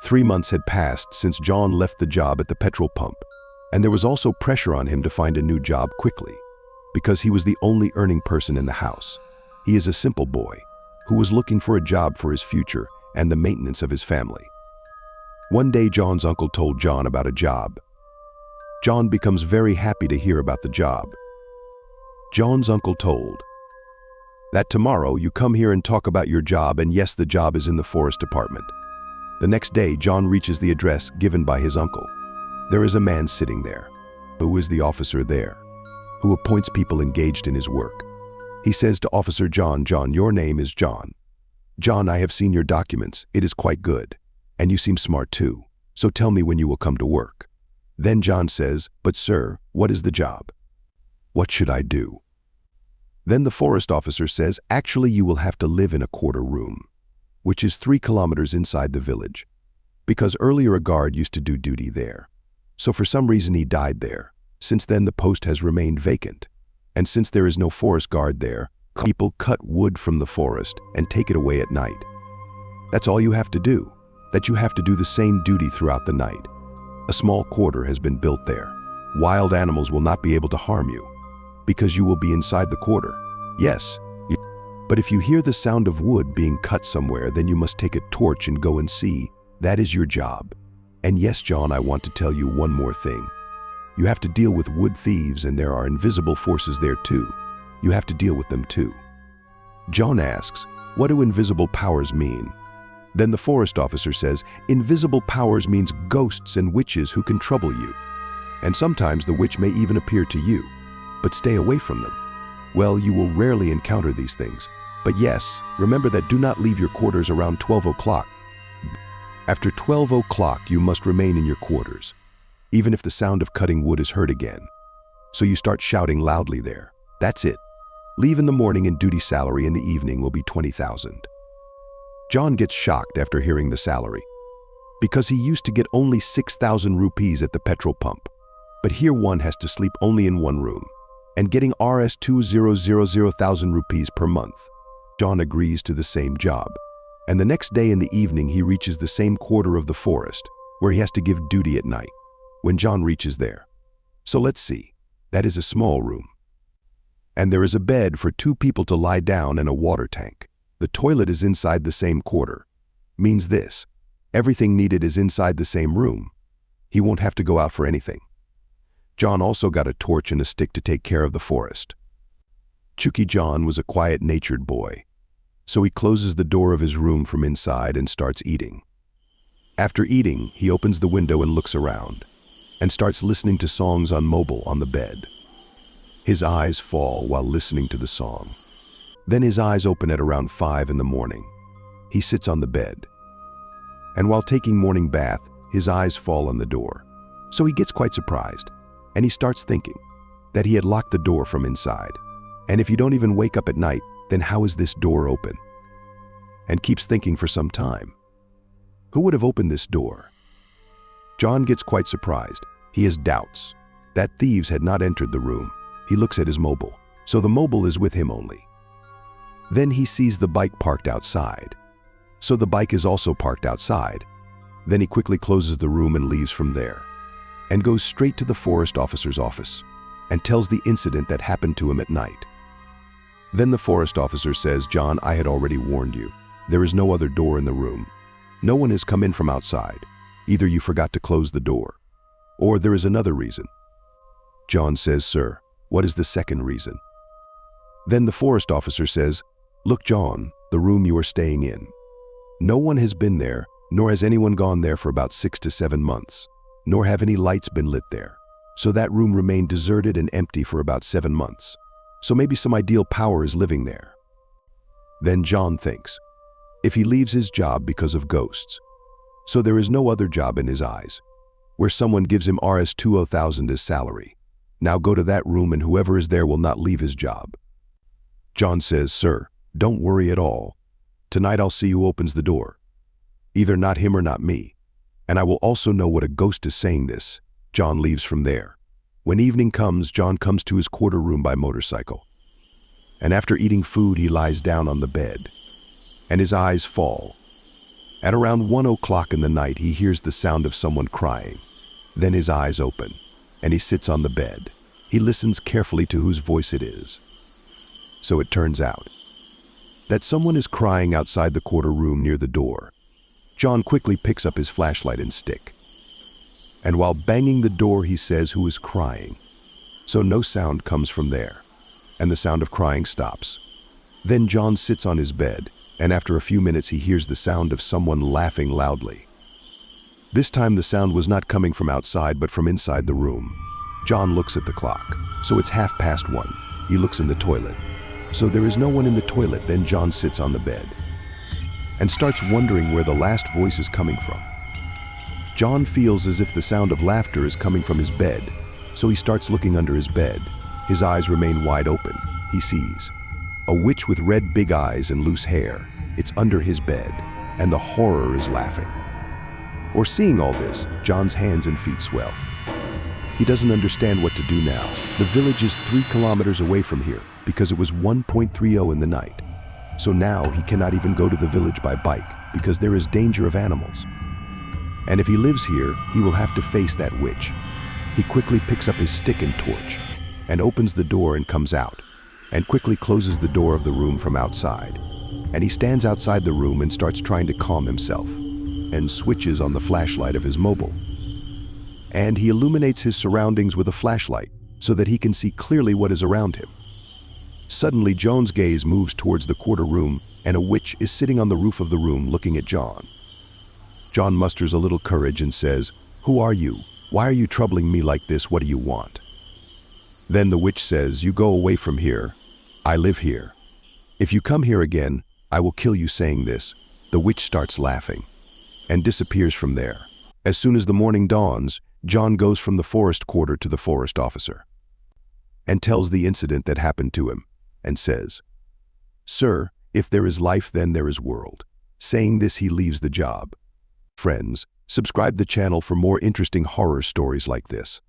3 months had passed since John left the job at the petrol pump, and there was also pressure on him to find a new job quickly, because he was the only earning person in the house. He is a simple boy who was looking for a job for his future and the maintenance of his family. One day, John's uncle told John about a job. John becomes very happy to hear about the job. John's uncle told that tomorrow you come here and talk about your job, and yes, the job is in the forest department. The next day, John reaches the address given by his uncle. There is a man sitting there. Who is the officer there, who appoints people engaged in his work. He says to Officer John, "John, your name is John. John, I have seen your documents. It is quite good. And you seem smart too. So tell me when you will come to work." Then John says, "But sir, what is the job? What should I do?" Then the forest officer says, "Actually, you will have to live in a quarter room, which is 3 kilometers inside the village, because earlier a guard used to do duty there. So for some reason he died there. Since then the post has remained vacant. And since there is no forest guard there, people cut wood from the forest and take it away at night. That's all you have to do, that you have to do the same duty throughout the night. A small quarter has been built there. Wild animals will not be able to harm you, because you will be inside the quarter. Yes, but if you hear the sound of wood being cut somewhere, then you must take a torch and go and see. That is your job. And yes, John, I want to tell you one more thing. You have to deal with wood thieves, and there are invisible forces there too. You have to deal with them too." John asks, "What do invisible powers mean?" Then the forest officer says, "Invisible powers means ghosts and witches who can trouble you. And sometimes the witch may even appear to you, but stay away from them. Well, you will rarely encounter these things. But yes, remember that do not leave your quarters around 12 o'clock. After 12 o'clock, you must remain in your quarters, even if the sound of cutting wood is heard again. So you start shouting loudly there. That's it. Leave in the morning, and duty salary in the evening will be 20,000. John gets shocked after hearing the salary, because he used to get only 6,000 rupees at the petrol pump. But here one has to sleep only in one room, and getting Rs 2,000 rupees per month. John agrees to the same job, and the next day in the evening he reaches the same quarter of the forest, where he has to give duty at night. When John reaches there, so let's see, that is a small room. And there is a bed for 2 people to lie down and a water tank. The toilet is inside the same quarter. Means this, everything needed is inside the same room. He won't have to go out for anything. John also got a torch and a stick to take care of the forest. Chucky John was a quiet-natured boy, so he closes the door of his room from inside and starts eating. After eating, he opens the window and looks around, and starts listening to songs on mobile on the bed. His eyes fall while listening to the song. Then his eyes open at around 5 in the morning. He sits on the bed, and while taking morning bath, his eyes fall on the door. So he gets quite surprised, and he starts thinking that he had locked the door from inside. And if you don't even wake up at night, then how is this door open? And keeps thinking for some time. Who would have opened this door? John gets quite surprised. He has doubts that thieves had not entered the room. He looks at his mobile, so the mobile is with him only. Then he sees the bike parked outside, so the bike is also parked outside. Then he quickly closes the room and leaves from there, and goes straight to the forest officer's office, and tells the incident that happened to him at night. Then the forest officer says, "John, I had already warned you. There is no other door in the room. No one has come in from outside. Either you forgot to close the door, or there is another reason." John says, "Sir, what is the second reason?" Then the forest officer says, "Look, John, the room you are staying in. No one has been there, nor has anyone gone there for about 6 to 7 months, nor have any lights been lit there. So that room remained deserted and empty for about 7 months. So maybe some ideal power is living there." Then John thinks, if he leaves his job because of ghosts, so there is no other job in his eyes, where someone gives him Rs 2,000 as salary. Now go to that room, and whoever is there will not leave his job. John says, "Sir, don't worry at all. Tonight I'll see who opens the door. Either not him or not me. And I will also know what a ghost is saying this." John leaves from there. When evening comes, John comes to his quarter room by motorcycle. And after eating food, he lies down on the bed, and his eyes fall. At around 1 o'clock in the night, he hears the sound of someone crying. Then his eyes open, and he sits on the bed. He listens carefully to whose voice it is. So it turns out that someone is crying outside the quarter room near the door. John quickly picks up his flashlight and stick. And while banging the door, he says who is crying. So no sound comes from there, and the sound of crying stops. Then John sits on his bed, and after a few minutes he hears the sound of someone laughing loudly. This time the sound was not coming from outside but from inside the room. John looks at the clock. So it's 1:30. He looks in the toilet. So there is no one in the toilet. Then John sits on the bed and starts wondering where the last voice is coming from. John feels as if the sound of laughter is coming from his bed, so he starts looking under his bed. His eyes remain wide open. He sees a witch with red big eyes and loose hair. It's under his bed, and the horror is laughing. Or seeing all this, John's hands and feet swell. He doesn't understand what to do now. The village is 3 kilometers away from here because it was 1:30 in the night. So now he cannot even go to the village by bike because there is danger of animals. And if he lives here, he will have to face that witch. He quickly picks up his stick and torch and opens the door and comes out, and quickly closes the door of the room from outside. And he stands outside the room and starts trying to calm himself, and switches on the flashlight of his mobile. And he illuminates his surroundings with a flashlight so that he can see clearly what is around him. Suddenly, John's gaze moves towards the quarter room, and a witch is sitting on the roof of the room looking at John. John musters a little courage and says, "Who are you? Why are you troubling me like this? What do you want?" Then the witch says, "You go away from here. I live here. If you come here again, I will kill you." Saying this, the witch starts laughing and disappears from there. As soon as the morning dawns, John goes from the forest quarter to the forest officer and tells the incident that happened to him and says, "Sir, if there is life, then there is world." Saying this, he leaves the job. Friends, subscribe the channel for more interesting horror stories like this.